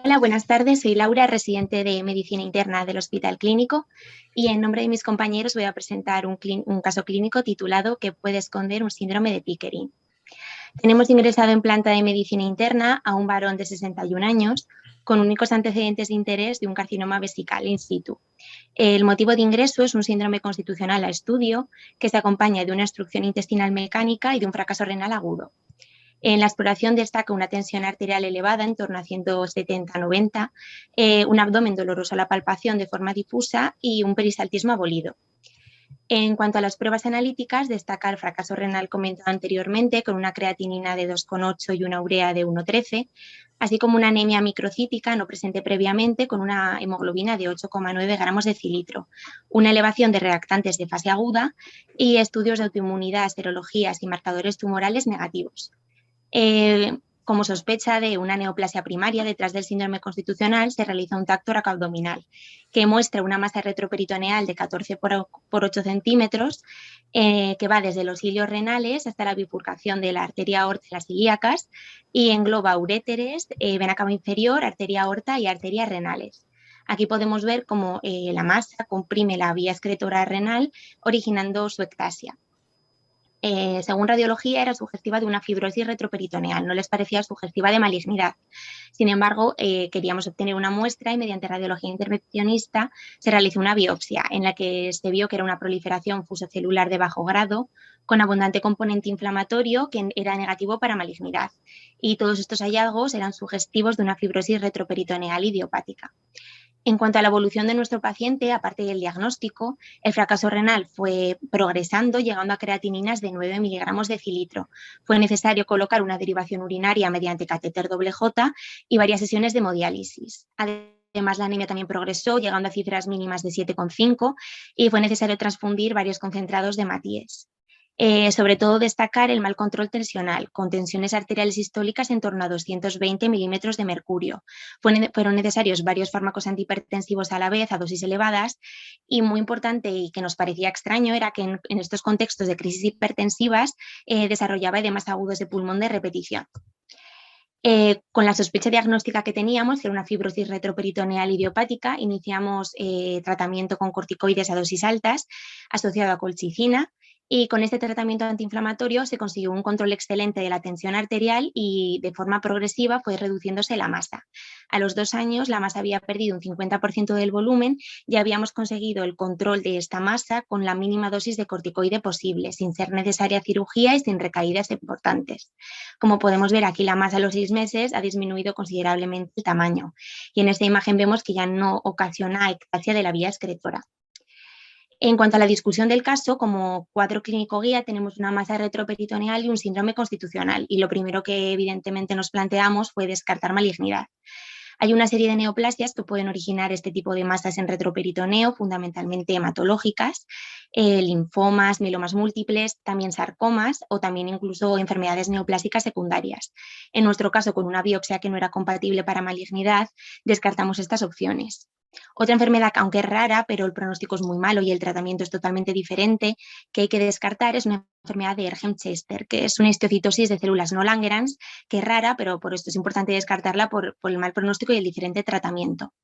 Hola, buenas tardes. Soy Laura, residente de Medicina Interna del Hospital Clínico, y en nombre de mis compañeros voy a presentar un caso clínico titulado ¿Qué puede esconder un síndrome de Pickering? Tenemos ingresado en planta de Medicina Interna a un varón de 61 años con únicos antecedentes de interés de un carcinoma vesical in situ. El motivo de ingreso es un síndrome constitucional a estudio que se acompaña de una obstrucción intestinal mecánica y de un fracaso renal agudo. En la exploración destaca una tensión arterial elevada en torno a 170-90, un abdomen doloroso a la palpación de forma difusa y un peristaltismo abolido. En cuanto a las pruebas analíticas, destaca el fracaso renal comentado anteriormente con una creatinina de 2,8 y una urea de 1,13, así como una anemia microcítica no presente previamente con una hemoglobina de 8,9 gramos de cilitro, una elevación de reactantes de fase aguda y estudios de autoinmunidad, serologías y marcadores tumorales negativos. Como sospecha de una neoplasia primaria detrás del síndrome constitucional, se realiza un TAC toracoabdominal que muestra una masa retroperitoneal de 14 por 8 centímetros que va desde los ilios renales hasta la bifurcación de la arteria aorta y las ilíacas y engloba uréteres, vena cava inferior, arteria aorta y arterias renales. Aquí podemos ver cómo la masa comprime la vía excretora renal originando su ectasia. Según radiología, era sugestiva de una fibrosis retroperitoneal, no les parecía sugestiva de malignidad. Sin embargo, queríamos obtener una muestra y mediante radiología intervencionista se realizó una biopsia en la que se vio que era una proliferación fusocelular de bajo grado con abundante componente inflamatorio que era negativo para malignidad. Y todos estos hallazgos eran sugestivos de una fibrosis retroperitoneal idiopática. En cuanto a la evolución de nuestro paciente, aparte del diagnóstico, el fracaso renal fue progresando, llegando a creatininas de 9 miligramos de cilitro. Fue necesario colocar una derivación urinaria mediante catéter J y varias sesiones de hemodiálisis. Además, la anemia también progresó, llegando a cifras mínimas de 7,5 y fue necesario transfundir varios concentrados de Matíes. Sobre todo destacar el mal control tensional, con tensiones arteriales sistólicas en torno a 220 milímetros de mercurio. Fueron necesarios varios fármacos antihipertensivos a la vez, a dosis elevadas, y muy importante y que nos parecía extraño era que en estos contextos de crisis hipertensivas desarrollaba edemas agudos de pulmón de repetición. Con la sospecha diagnóstica que teníamos, que era una fibrosis retroperitoneal idiopática, iniciamos tratamiento con corticoides a dosis altas asociado a colchicina, y con este tratamiento antiinflamatorio se consiguió un control excelente de la tensión arterial y de forma progresiva fue reduciéndose la masa. A los 2 años la masa había perdido un 50% del volumen y habíamos conseguido el control de esta masa con la mínima dosis de corticoide posible, sin ser necesaria cirugía y sin recaídas importantes. Como podemos ver aquí, la masa a los 6 meses ha disminuido considerablemente el tamaño y en esta imagen vemos que ya no ocasiona ectasia de la vía excretora. En cuanto a la discusión del caso, como cuadro clínico guía tenemos una masa retroperitoneal y un síndrome constitucional, y lo primero que evidentemente nos planteamos fue descartar malignidad. Hay una serie de neoplasias que pueden originar este tipo de masas en retroperitoneo, fundamentalmente hematológicas, linfomas, mielomas múltiples, también sarcomas o también incluso enfermedades neoplásicas secundarias. En nuestro caso, con una biopsia que no era compatible para malignidad, descartamos estas opciones. Otra enfermedad, aunque es rara, pero el pronóstico es muy malo y el tratamiento es totalmente diferente, que hay que descartar, es una enfermedad de Ergem-Chester, que es una histocitosis de células no Langerhans, que es rara, pero por esto es importante descartarla por el mal pronóstico y el diferente tratamiento.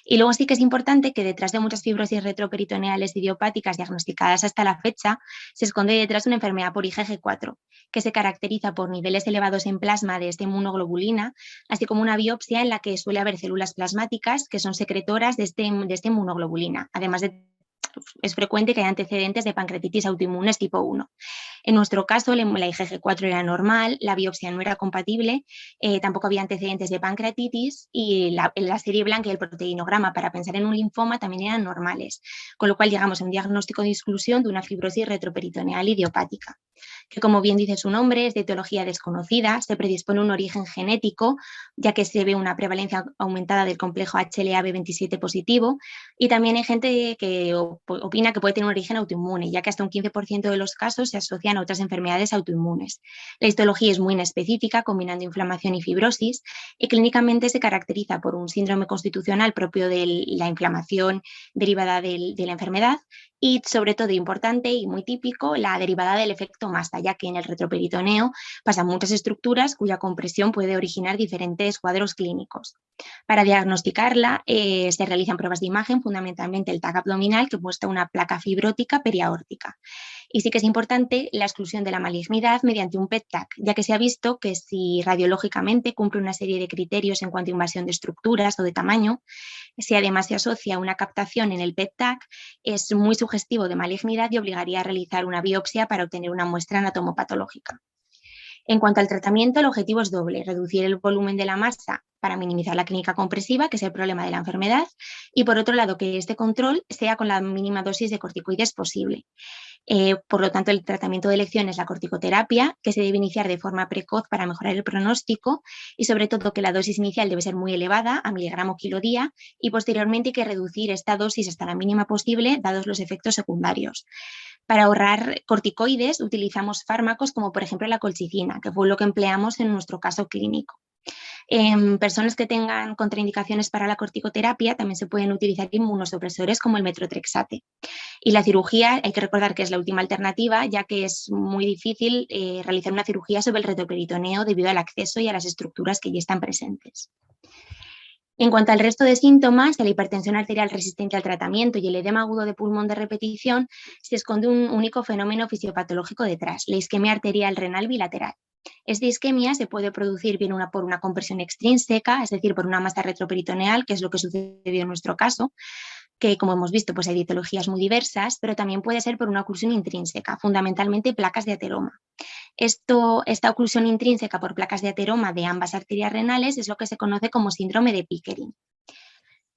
Y luego sí que es importante que detrás de muchas fibrosis retroperitoneales idiopáticas diagnosticadas hasta la fecha, se esconde detrás una enfermedad por IgG4, que se caracteriza por niveles elevados en plasma de esta inmunoglobulina, así como una biopsia en la que suele haber células plasmáticas que son secretoras de esta inmunoglobulina, además de es frecuente que haya antecedentes de pancreatitis autoinmunes tipo 1. En nuestro caso, la IgG4 era normal, la biopsia no era compatible, tampoco había antecedentes de pancreatitis y la serie blanca y el proteinograma para pensar en un linfoma también eran normales, con lo cual llegamos a un diagnóstico de exclusión de una fibrosis retroperitoneal idiopática, que como bien dice su nombre, es de etiología desconocida, se predispone un origen genético, ya que se ve una prevalencia aumentada del complejo HLA-B27 positivo, y también hay gente que opina que puede tener un origen autoinmune, ya que hasta un 15% de los casos se asocian a otras enfermedades autoinmunes. La histología es muy inespecífica, combinando inflamación y fibrosis, y clínicamente se caracteriza por un síndrome constitucional propio de la inflamación derivada de la enfermedad y, sobre todo importante y muy típico, la derivada del efecto masa, ya que en el retroperitoneo pasan muchas estructuras cuya compresión puede originar diferentes cuadros clínicos. Para diagnosticarla se realizan pruebas de imagen, fundamentalmente el TAC abdominal, que muestra una placa fibrótica periaórtica. Y sí que es importante la exclusión de la malignidad mediante un PET-TAC, ya que se ha visto que si radiológicamente cumple una serie de criterios en cuanto a invasión de estructuras o de tamaño, si además se asocia a una captación en el PET-TAC, es muy sugestivo de malignidad y obligaría a realizar una biopsia para obtener una muestra anatomopatológica. En cuanto al tratamiento, el objetivo es doble: reducir el volumen de la masa para minimizar la clínica compresiva, que es el problema de la enfermedad, y por otro lado, que este control sea con la mínima dosis de corticoides posible. Por lo tanto, el tratamiento de elección es la corticoterapia, que se debe iniciar de forma precoz para mejorar el pronóstico, y sobre todo que la dosis inicial debe ser muy elevada, a miligramo kilo día, y posteriormente hay que reducir esta dosis hasta la mínima posible, dados los efectos secundarios. Para ahorrar corticoides utilizamos fármacos como por ejemplo la colchicina, que fue lo que empleamos en nuestro caso clínico. En personas que tengan contraindicaciones para la corticoterapia también se pueden utilizar inmunosupresores como el metotrexate. Y la cirugía, hay que recordar que es la última alternativa, ya que es muy difícil realizar una cirugía sobre el retroperitoneo debido al acceso y a las estructuras que ya están presentes. En cuanto al resto de síntomas, de la hipertensión arterial resistente al tratamiento y el edema agudo de pulmón de repetición, se esconde un único fenómeno fisiopatológico detrás: la isquemia arterial renal bilateral. Esta isquemia se puede producir bien por una compresión extrínseca, es decir, por una masa retroperitoneal, que es lo que sucedió en nuestro caso, que como hemos visto pues hay etiologías muy diversas, pero también puede ser por una oclusión intrínseca, fundamentalmente placas de ateroma. Esta oclusión intrínseca por placas de ateroma de ambas arterias renales es lo que se conoce como síndrome de Pickering.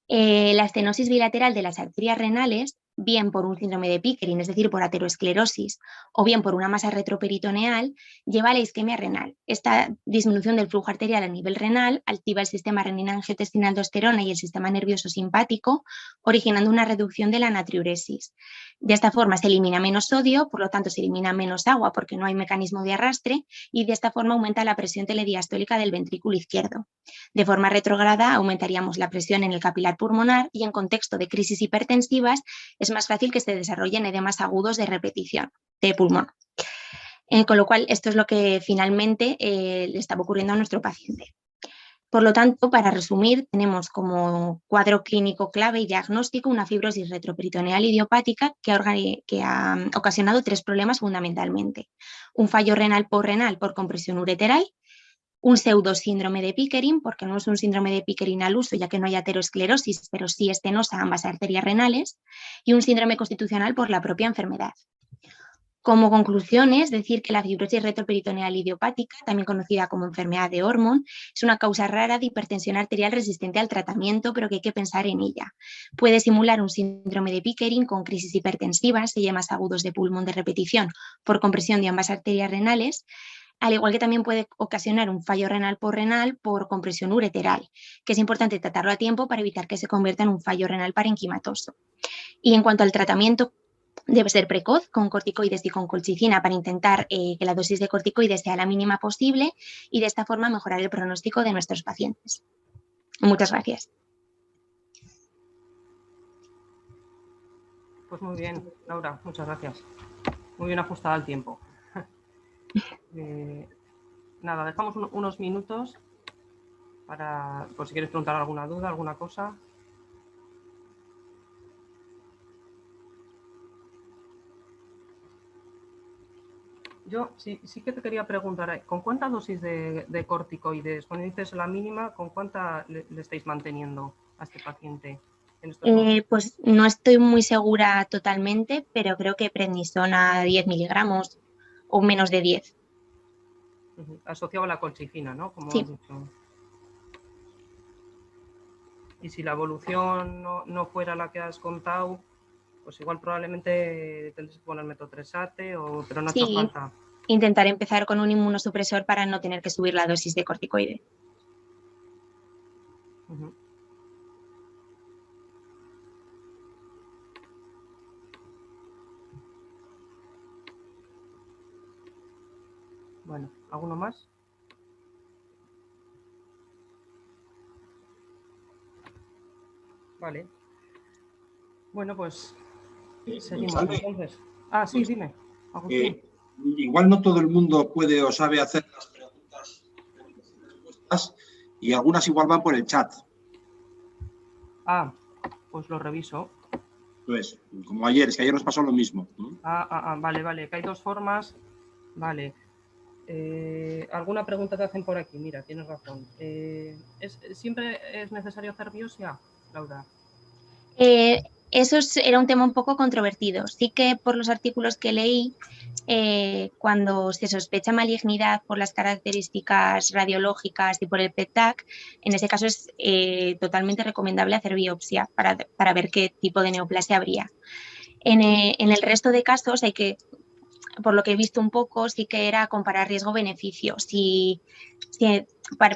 La estenosis bilateral de las arterias renales, bien por un síndrome de Pickering, es decir, por aterosclerosis, o bien por una masa retroperitoneal, lleva a la isquemia renal. Esta disminución del flujo arterial a nivel renal activa el sistema renina-angiotensina-aldosterona y el sistema nervioso simpático, originando una reducción de la natriuresis. De esta forma se elimina menos sodio, por lo tanto se elimina menos agua porque no hay mecanismo de arrastre, y de esta forma aumenta la presión telediastólica del ventrículo izquierdo. De forma retrógrada aumentaríamos la presión en el capilar pulmonar y en contexto de crisis hipertensivas es más fácil que se desarrollen edemas agudos de repetición de pulmón. Con lo cual, esto es lo que finalmente le estaba ocurriendo a nuestro paciente. Por lo tanto, para resumir, tenemos como cuadro clínico clave y diagnóstico una fibrosis retroperitoneal idiopática que ha ocasionado tres problemas fundamentalmente: un fallo renal por compresión ureteral, un pseudosíndrome de Pickering, porque no es un síndrome de Pickering al uso, ya que no hay aterosclerosis, pero sí estenosa ambas arterias renales, y un síndrome constitucional por la propia enfermedad. Como conclusiones, decir que la fibrosis retroperitoneal idiopática, también conocida como enfermedad de Ormond, es una causa rara de hipertensión arterial resistente al tratamiento, pero que hay que pensar en ella. Puede simular un síndrome de Pickering con crisis hipertensivas y edemas agudos de pulmón de repetición por compresión de ambas arterias renales, al igual que también puede ocasionar un fallo renal por compresión ureteral, que es importante tratarlo a tiempo para evitar que se convierta en un fallo renal parenquimatoso. Y en cuanto al tratamiento, debe ser precoz, con corticoides y con colchicina, para intentar que la dosis de corticoides sea la mínima posible y de esta forma mejorar el pronóstico de nuestros pacientes. Muchas gracias. Pues muy bien, Laura, muchas gracias. Muy bien ajustada al tiempo. Nada, dejamos unos minutos para, por si quieres preguntar alguna duda, alguna cosa. Yo sí que te quería preguntar, ¿con cuánta dosis de corticoides, cuando dices la mínima, con cuánta le estáis manteniendo a este paciente? Pues no estoy muy segura totalmente, pero creo que prednisona 10 miligramos o menos de 10. Asociado a la colchicina, ¿no? Como sí. has dicho. Y si la evolución no fuera la que has contado, pues igual probablemente tendrás que poner metotrexate, pero no ha hecho falta. Intentar empezar con un inmunosupresor para no tener que subir la dosis de corticoide. Bueno, ¿alguno más? Vale. Bueno, pues seguimos entonces. Ah, sí, dime, Agustín. Igual no todo el mundo puede o sabe hacer las preguntas y respuestas, y algunas igual van por el chat. Ah, pues lo reviso. Pues, como ayer, es que ayer nos pasó lo mismo. Vale, que hay dos formas. Vale. ¿Alguna pregunta te hacen por aquí? Mira, tienes razón. ¿Siempre es necesario hacer biopsia, Laura? Eso era un tema un poco controvertido. Sí que por los artículos que leí, cuando se sospecha malignidad por las características radiológicas y por el PET-TAC, en ese caso es totalmente recomendable hacer biopsia para ver qué tipo de neoplasia habría. En el resto de casos hay que, por lo que he visto un poco, sí que era comparar riesgo-beneficio,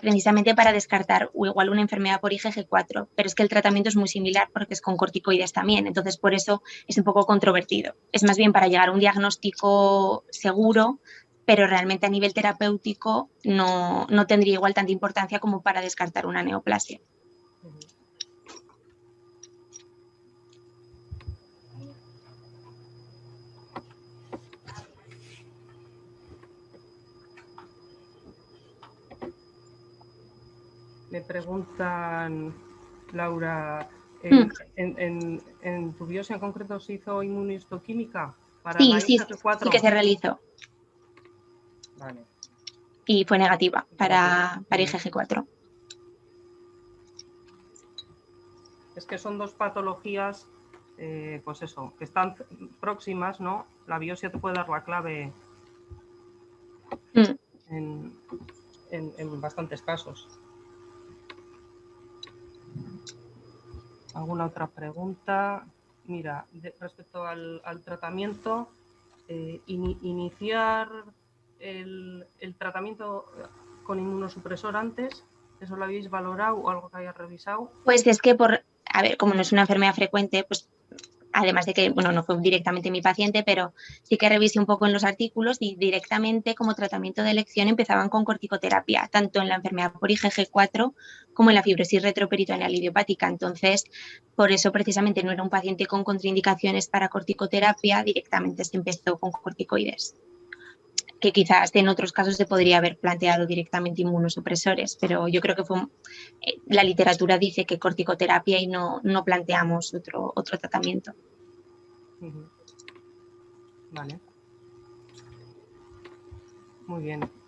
precisamente para descartar o igual una enfermedad por IgG4, pero es que el tratamiento es muy similar porque es con corticoides también, entonces por eso es un poco controvertido. Es más bien para llegar a un diagnóstico seguro, pero realmente a nivel terapéutico no tendría igual tanta importancia como para descartar una neoplasia. Me preguntan, Laura, ¿en tu biopsia en concreto se hizo inmunohistoquímica para la IgG4? Sí que se realizó. Vale. Y fue negativa para IgG4. Es que son dos patologías, pues eso, que están próximas, ¿no? La biopsia te puede dar la clave en bastantes casos. ¿Alguna otra pregunta? Mira, respecto al tratamiento, iniciar el tratamiento con inmunosupresor antes, ¿eso lo habéis valorado o algo que hayas revisado? Pues es que como no es una enfermedad frecuente, pues además de que, bueno, no fue directamente mi paciente, pero sí que revisé un poco en los artículos y directamente como tratamiento de elección empezaban con corticoterapia, tanto en la enfermedad por IgG4 como en la fibrosis retroperitoneal idiopática. Entonces, por eso precisamente no era un paciente con contraindicaciones para corticoterapia, directamente se empezó con corticoides, que quizás en otros casos se podría haber planteado directamente inmunosupresores, pero yo creo que la literatura dice que corticoterapia y no planteamos otro tratamiento. Vale. Muy bien.